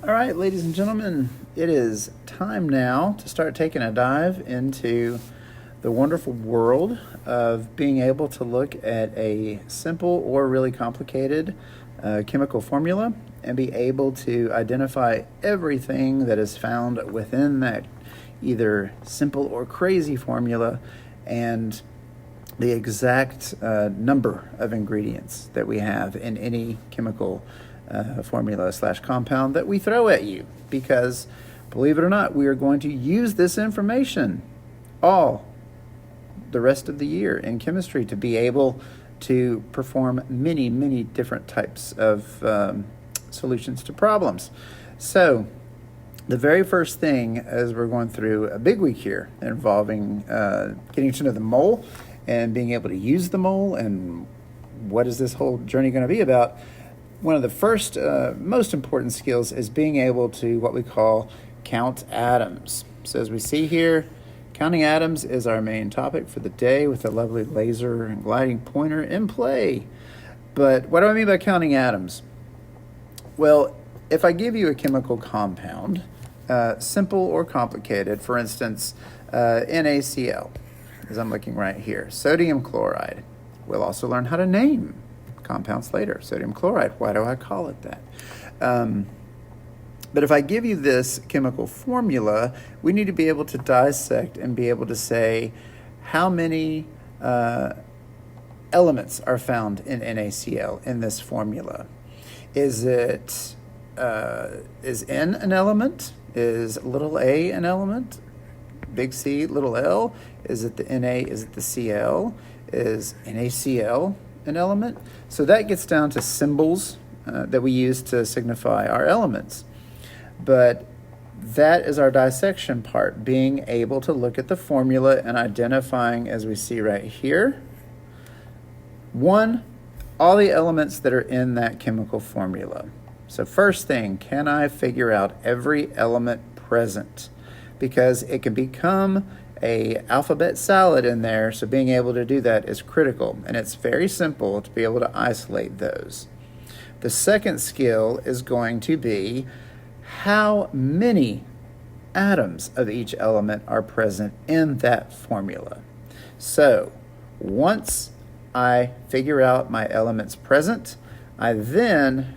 All right, ladies and gentlemen, it is time now to start taking a dive into the wonderful world of being able to look at a simple or really complicated chemical formula and be able to identify everything that is found within that either simple or crazy formula and the exact number of ingredients that we have in any chemical formula / compound that we throw at you, because believe it or not, we are going to use this information all the rest of the year in chemistry to be able to perform many different types of solutions to problems. So the very first thing, as we're going through a big week here involving getting to know the mole and being able to use the mole and what is this whole journey going to be about, one of the first most important skills is being able to what we call count atoms. So as we see here, counting atoms is our main topic for the day with a lovely laser and gliding pointer in play. But what do I mean by counting atoms? Well, if I give you a chemical compound, simple or complicated, for instance, NaCl, as I'm looking right here, sodium chloride. We'll also learn how to name compounds later. Sodium chloride, why do I call it that? But if I give you this chemical formula, we need to be able to dissect and be able to say how many elements are found in NaCl in this formula. Is N an element? Is little a an element? Big C, little l? Is it the Na? Is it the Cl? Is NaCl an element? So that gets down to symbols that we use to signify our elements. But that is our dissection part, being able to look at the formula and identifying, as we see right here, one, all the elements that are in that chemical formula. So first thing, can I figure out every element present? Because it can become a alphabet salad in there, so being able to do that is critical, and it's very simple to be able to isolate those. The second skill is going to be how many atoms of each element are present in that formula. So once I figure out my elements present, I then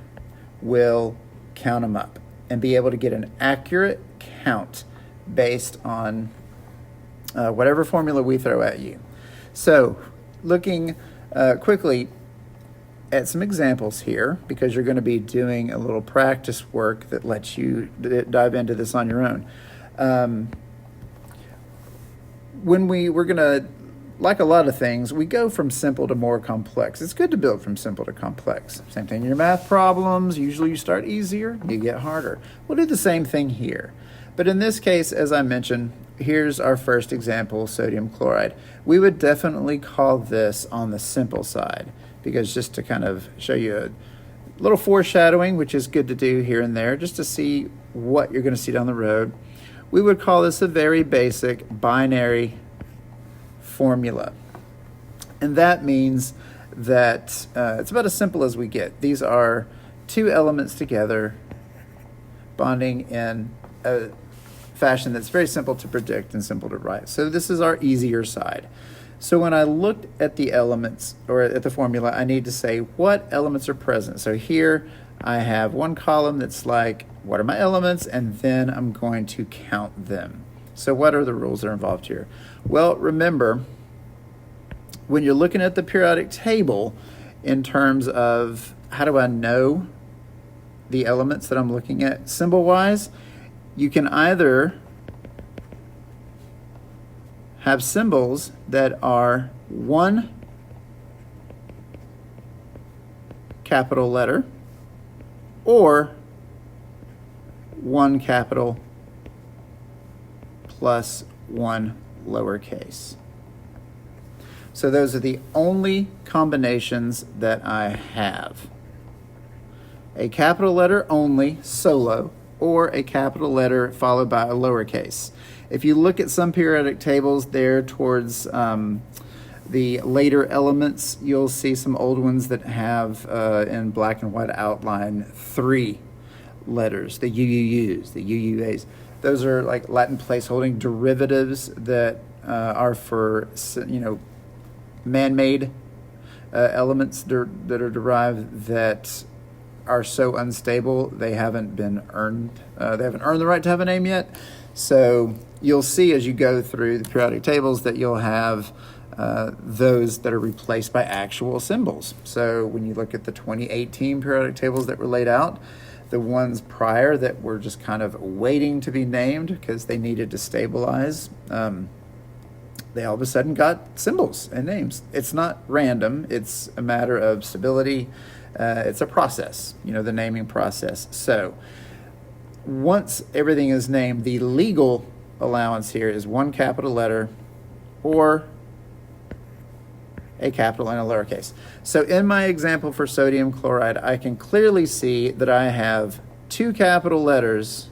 will count them up and be able to get an accurate count based on whatever formula we throw at you. So looking quickly at some examples here, because you're going to be doing a little practice work that lets you dive into this on your own. When we're going to, like a lot of things, we go from simple to more complex. It's good to build from simple to complex. Same thing in your math problems. Usually you start easier, you get harder. We'll do the same thing here. But in this case, as I mentioned, here's our first example, sodium chloride. We would definitely call this on the simple side, because just to kind of show you a little foreshadowing, which is good to do here and there, just to see what you're going to see down the road, we would call this a very basic binary formula. And that means that it's about as simple as we get. These are two elements together bonding in a fashion that's very simple to predict and simple to write. So this is our easier side. So when I looked at the elements or at the formula, I need to say what elements are present. So here I have one column that's like, what are my elements? And then I'm going to count them. So what are the rules that are involved here? Well, remember, when you're looking at the periodic table in terms of how do I know the elements that I'm looking at symbol-wise, you can either have symbols that are one capital letter or one capital plus one lowercase. So those are the only combinations that I have. A capital letter only, solo, or a capital letter followed by a lowercase. If you look at some periodic tables there towards the later elements, you'll see some old ones that have in black and white outline 3 letters, the UUUs, the UUAs. Those are like Latin placeholding derivatives that are for, man-made elements that are derived that are so unstable they haven't been earned. They haven't earned the right to have a name yet. So you'll see as you go through the periodic tables that you'll have those that are replaced by actual symbols. So when you look at the 2018 periodic tables that were laid out, the ones prior that were just kind of waiting to be named because they needed to stabilize, they all of a sudden got symbols and names. It's not random. It's a matter of stability. It's a process, the naming process. So once everything is named, the legal allowance here is one capital letter or a capital and a lowercase. So in my example for sodium chloride, I can clearly see that I have two capital letters,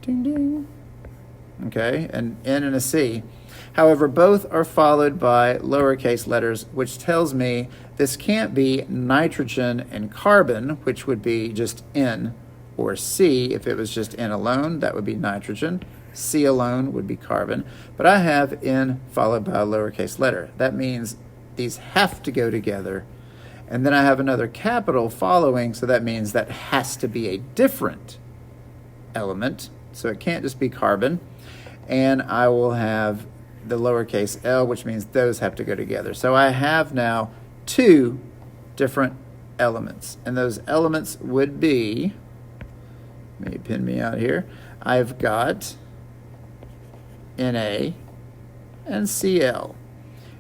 ding, ding, okay, an N and a C. However, both are followed by lowercase letters, which tells me this can't be nitrogen and carbon, which would be just N, or C. If it was just N alone, that would be nitrogen. C alone would be carbon. But I have N followed by a lowercase letter. That means these have to go together. And then I have another capital following, so that means that has to be a different element. So it can't just be carbon. And I will have the lowercase l, which means those have to go together. So I have now two different elements. And those elements would be, let me pin me out here, I've got Na and Cl.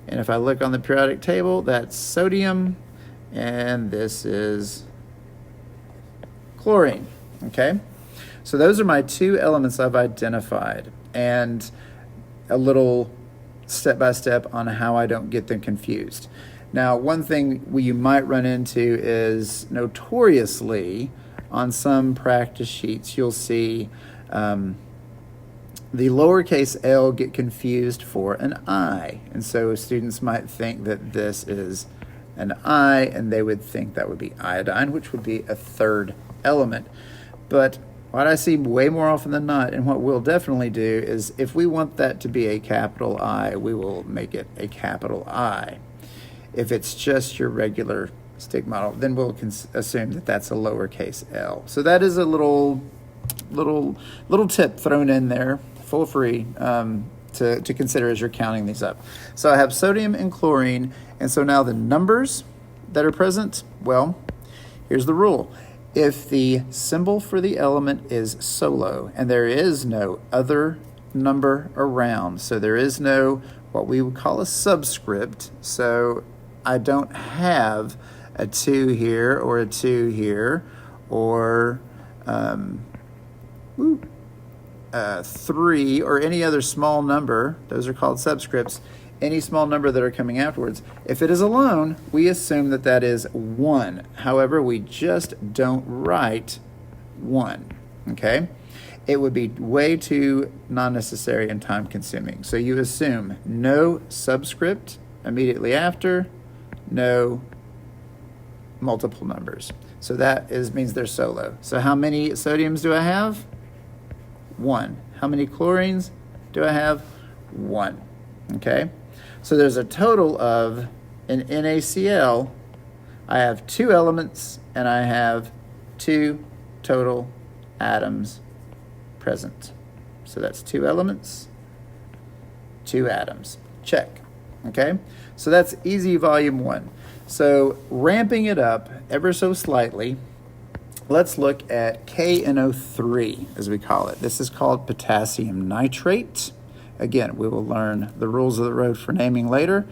And if I look on the periodic table, that's sodium, and this is chlorine, okay? So those are my two elements I've identified, and a little step-by-step on how I don't get them confused. Now, one thing you might run into is notoriously on some practice sheets, you'll see the lowercase l get confused for an I. And so students might think that this is an I, and they would think that would be iodine, which would be a third element. But what I see way more often than not, and what we'll definitely do, is if we want that to be a capital I, we will make it a capital I. If it's just your regular stick model, then we'll assume that that's a lowercase l. So that is a little tip thrown in there, for free, to consider as you're counting these up. So I have sodium and chlorine, and so now the numbers that are present, well, here's the rule. If the symbol for the element is solo, and there is no other number around, so there is no what we would call a subscript, so I don't have a 2 here or a 2 here, or 3 or any other small number, those are called subscripts, any small number that are coming afterwards. If it is alone, we assume that that is 1. However, we just don't write 1, okay? It would be way too non-necessary and time-consuming. So you assume no subscript immediately after, no multiple numbers. So that means they're solo. So how many sodiums do I have? 1. How many chlorines do I have? 1. Okay? So there's a total of, in NaCl, I have 2 elements and I have 2 total atoms present. So that's 2 elements, 2 atoms. Check. Okay? So that's easy volume 1. So ramping it up ever so slightly, let's look at KNO3, as we call it. This is called potassium nitrate. Again, we will learn the rules of the road for naming later.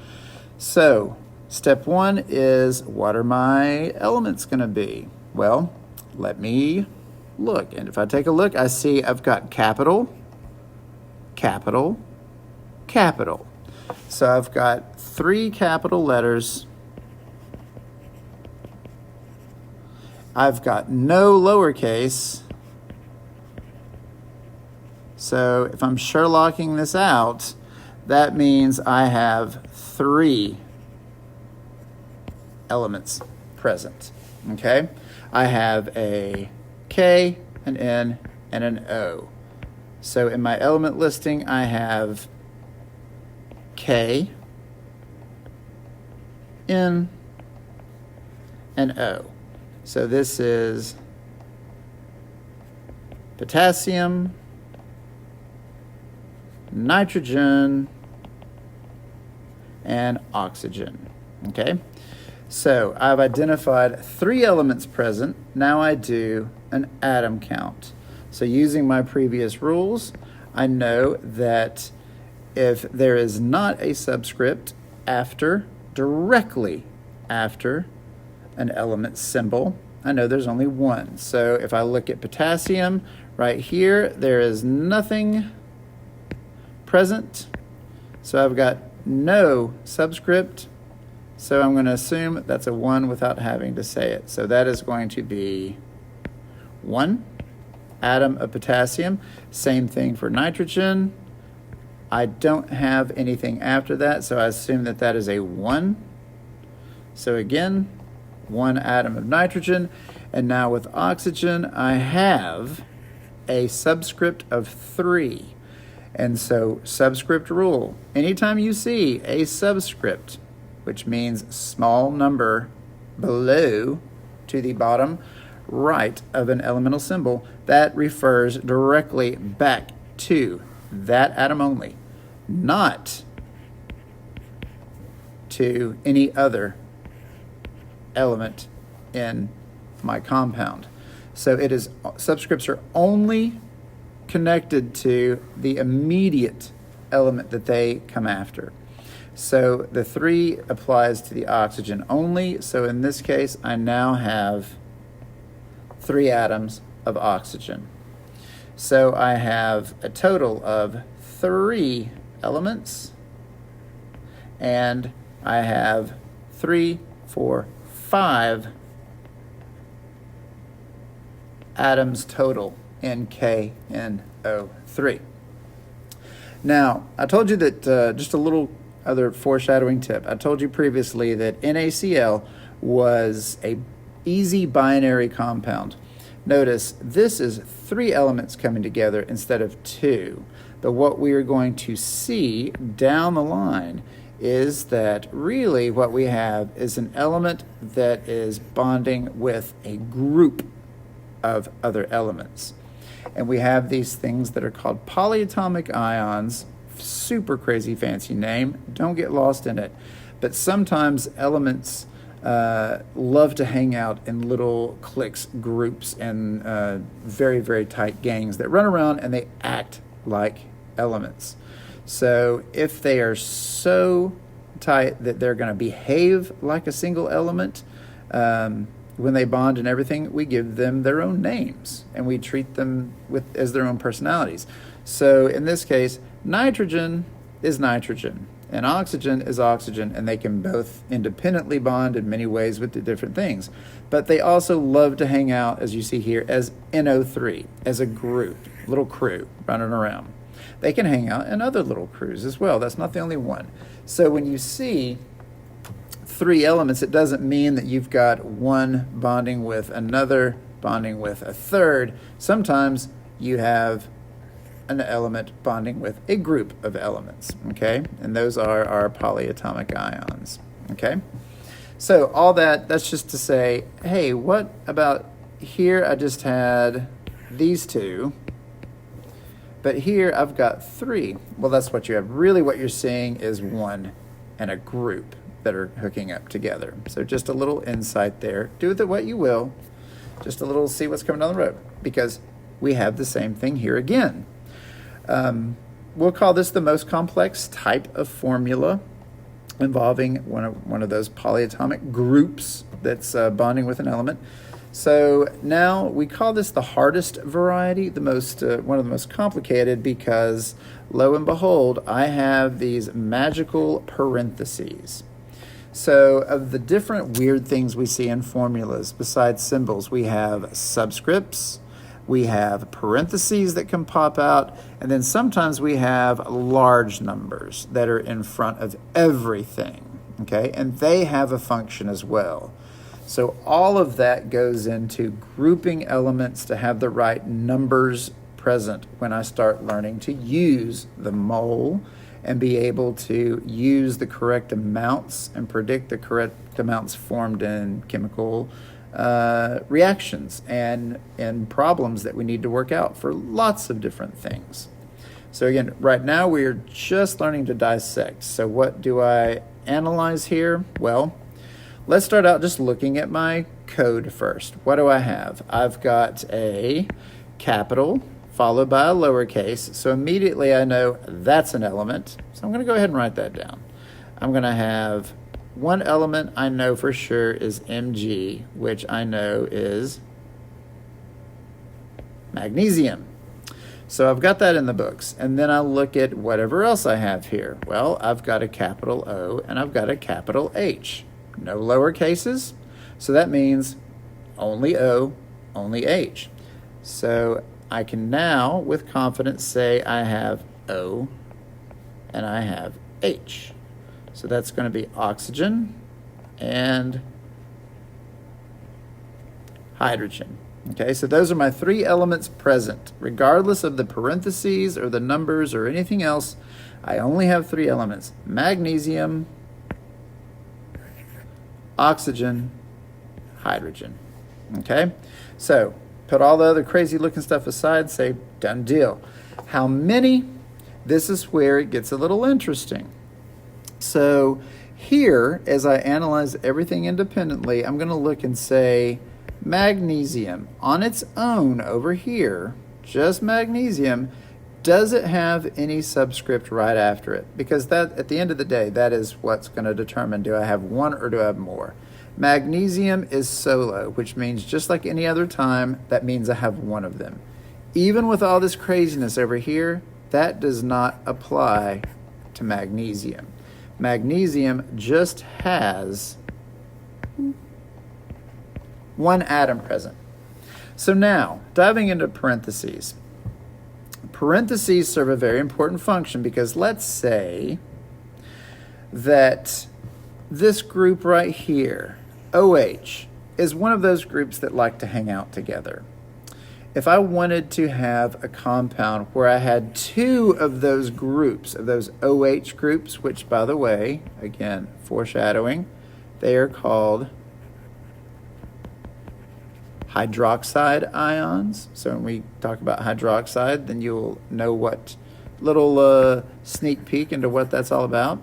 So step 1 is, what are my elements going to be? Well, let me look. And if I take a look, I see I've got capital, capital, capital. So I've got 3 capital letters. I've got no lowercase. So if I'm Sherlocking this out, that means I have 3 elements present. Okay? I have a K, an N, and an O. So in my element listing, I have K, N, and O. So this is potassium, nitrogen, and oxygen. Okay? So I've identified 3 elements present. Now I do an atom count. So using my previous rules, I know that if there is not a subscript directly after an element symbol, I know there's only one. So if I look at potassium, right here, there is nothing present. So I've got no subscript. So I'm going to assume that's a 1 without having to say it. So that is going to be 1 atom of potassium. Same thing for nitrogen. I don't have anything after that, so I assume that that is a 1. So again, 1 atom of nitrogen. And now with oxygen, I have a subscript of 3. And so subscript rule, anytime you see a subscript, which means small number below to the bottom right of an elemental symbol, that refers directly back to that atom only, not to any other element in my compound. So it is, subscripts are only connected to the immediate element that they come after. So the 3 applies to the oxygen only. So in this case, I now have 3 atoms of oxygen. So I have a total of 3 elements, and I have 3, 4, 5 atoms total in KNO3. Now, I told you that, just a little other foreshadowing tip. I told you previously that NaCl was a easy binary compound. Notice this is 3 elements coming together instead of 2. But what we are going to see down the line is that really what we have is an element that is bonding with a group of other elements. And we have these things that are called polyatomic ions. Super crazy fancy name. Don't get lost in it. But sometimes elements love to hang out in little cliques, groups, and very, very tight gangs that run around and they act like elements. So if they are so tight that they're going to behave like a single element, when they bond and everything, we give them their own names and we treat them as their own personalities. So in this case, nitrogen is nitrogen and oxygen is oxygen, and they can both independently bond in many ways with the different things. But they also love to hang out, as you see here, as NO3, as a group, little crew running around. They can hang out in other little crews as well. That's not the only one. So when you see 3 elements, it doesn't mean that you've got one bonding with another, bonding with a third. Sometimes you have an element bonding with a group of elements, okay? And those are our polyatomic ions, okay? So all that's just to say, hey, what about here? I just had these 2, but here I've got 3. Well, that's what you have. Really what you're seeing is 1 and a group that are hooking up together. So just a little insight there. Do with it what you will. Just a little see what's coming down the road, because we have the same thing here again. We'll call this the most complex type of formula involving one of those polyatomic groups that's bonding with an element. So now we call this the hardest variety, the most one of the most complicated, because lo and behold, I have these magical parentheses. So of the different weird things we see in formulas besides symbols, we have subscripts, we have parentheses that can pop out, and then sometimes we have large numbers that are in front of everything, okay? And they have a function as well. So all of that goes into grouping elements to have the right numbers present when I start learning to use the mole and be able to use the correct amounts and predict the correct amounts formed in chemical reactions and problems that we need to work out for lots of different things. So again, right now we are just learning to dissect. So what do I analyze here? Well, let's start out just looking at my code first. What do I have? I've got a capital followed by a lowercase. So immediately I know that's an element. So I'm going to go ahead and write that down. I'm going to have one element I know for sure is Mg, which I know is magnesium. So I've got that in the books. And then I'll look at whatever else I have here. Well, I've got a capital O and I've got a capital H. No lower cases. So that means only O, only H. So I can now, with confidence, say I have O and I have H. So that's going to be oxygen and hydrogen. Okay, so those are my three elements present. Regardless of the parentheses or the numbers or anything else, I only have three elements: magnesium, oxygen, hydrogen. Okay, so put all the other crazy looking stuff aside, say done deal. How many? This is where it gets a little interesting. So here, as I analyze everything independently, I'm going to look and say magnesium on its own over here, just magnesium, does it have any subscript right after it? Because that, at the end of the day, that is what's going to determine, do I have one or do I have more? Magnesium is solo, which means just like any other time, that means I have one of them. Even with all this craziness over here, that does not apply to magnesium. Magnesium just has one atom present. So now, diving into parentheses. Parentheses serve a very important function because let's say that this group right here, OH, is one of those groups that like to hang out together. If I wanted to have a compound where I had two of those groups, of those OH groups, which by the way, again, foreshadowing, they are called hydroxide ions. So when we talk about hydroxide, then you'll know what little sneak peek into what that's all about.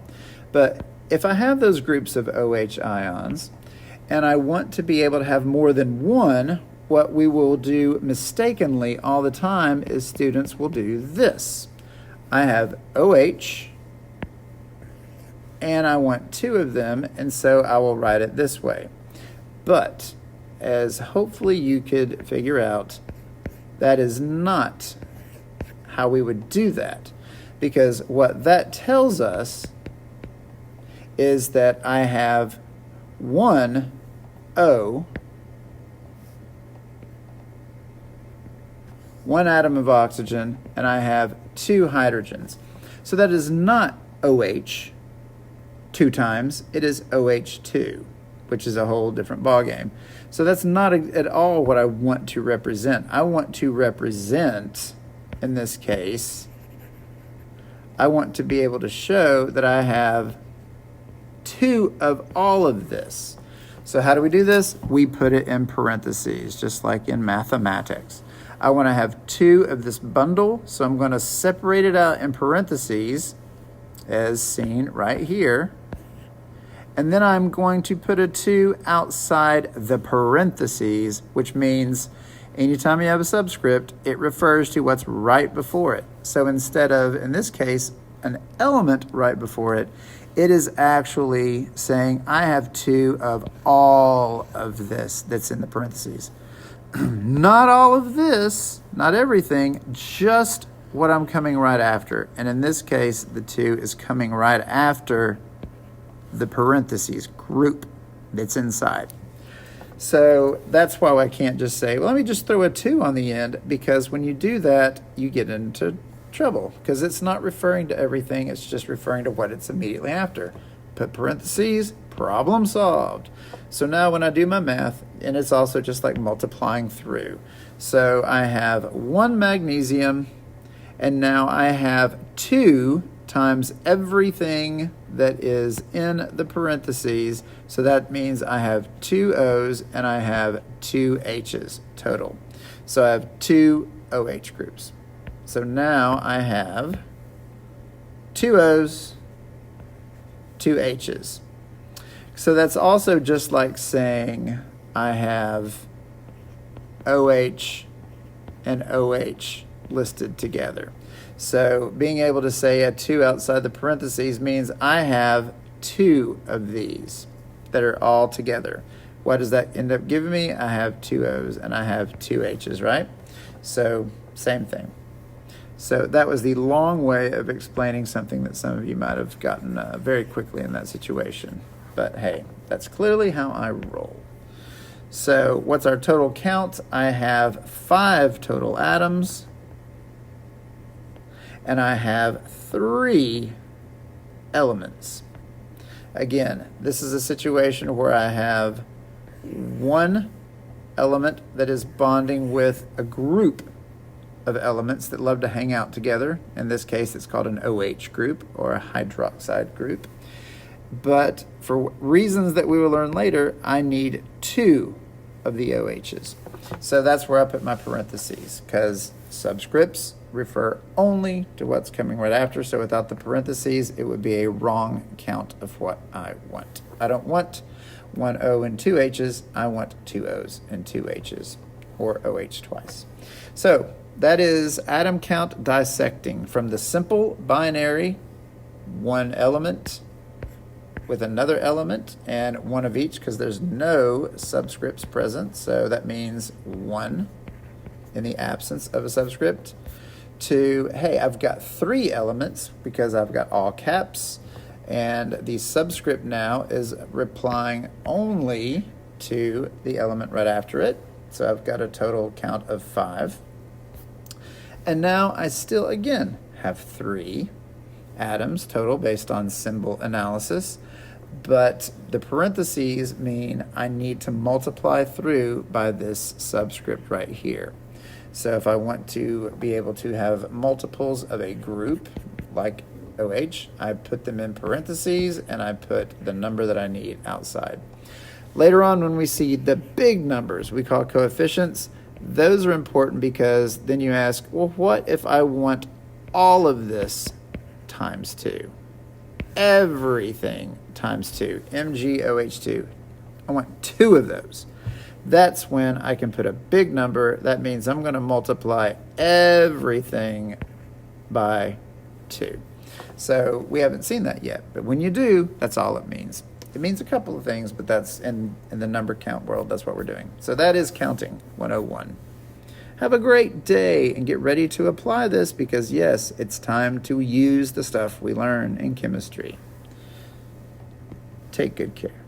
But if I have those groups of OH ions and I want to be able to have more than one, what we will do mistakenly all the time is students will do this. I have OH and I want two of them, and so I will write it this way. But as hopefully you could figure out, that is not how we would do that. Because what that tells us is that I have one O, one atom of oxygen, and I have two hydrogens. So that is not OH two times, it is OH2, which is a whole different ballgame. So that's not at all what I want to represent. I want to represent, in this case, I want to be able to show that I have two of all of this. So how do we do this? We put it in parentheses, just like in mathematics. I want to have two of this bundle, so I'm going to separate it out in parentheses, as seen right here. And then I'm going to put a 2 outside the parentheses, which means anytime you have a subscript, it refers to what's right before it. So instead of, in this case, an element right before it, it is actually saying I have 2 of all of this that's in the parentheses. Not all of this, not everything, just what I'm coming right after. And in this case, the 2 is coming right after the parentheses group that's inside. So that's why I can't just say, well, let me just throw a 2 on the end, because when you do that, you get into trouble because it's not referring to everything. It's just referring to what it's immediately after. Put parentheses, Problem solved. So now when I do my math, and it's also just like multiplying through. So I have 1 magnesium, and now I have 2 times everything that is in the parentheses. So that means I have 2 O's and I have 2 H's total. So I have 2 OH groups. So now I have 2 O's, 2 H's. So that's also just like saying I have OH and OH listed together. So being able to say a 2 outside the parentheses means I have 2 of these that are all together. What does that end up giving me? I have 2 O's and I have 2 H's, right? So same thing. So that was the long way of explaining something that some of you might have gotten very quickly in that situation. But hey, that's clearly how I roll. So what's our total count? I have 5 total atoms. And I have 3 elements. Again, this is a situation where I have 1 element that is bonding with a group of elements that love to hang out together. In this case, it's called an OH group or a hydroxide group. But for reasons that we will learn later, I need 2 of the OHs. So that's where I put my parentheses, because subscripts refer only to what's coming right after. So without the parentheses, it would be a wrong count of what I want. I don't want 1 O and 2 H's. I want 2 O's and 2 H's, or OH twice. So that is atom count dissecting from the simple binary, 1 element with another element and 1 of each, because there's no subscripts present. So that means 1 in the absence of a subscript, to, hey, I've got 3 elements because I've got all caps, and the subscript now is replying only to the element right after it. So I've got a total count of 5. And now I still, again, have 3 atoms total based on symbol analysis, but the parentheses mean I need to multiply through by this subscript right here. So if I want to be able to have multiples of a group like OH, I put them in parentheses and I put the number that I need outside. Later on, when we see the big numbers we call coefficients, those are important because then you ask, well, what if I want all of this times 2? Everything times 2, MgOH2. I want 2 of those. That's when I can put a big number. That means I'm going to multiply everything by 2. So we haven't seen that yet, but when you do, that's all it means. It means a couple of things, but that's in the number count world, that's what we're doing. So that is counting 101. Have a great day and get ready to apply this, because yes, it's time to use the stuff we learn in chemistry. Take good care.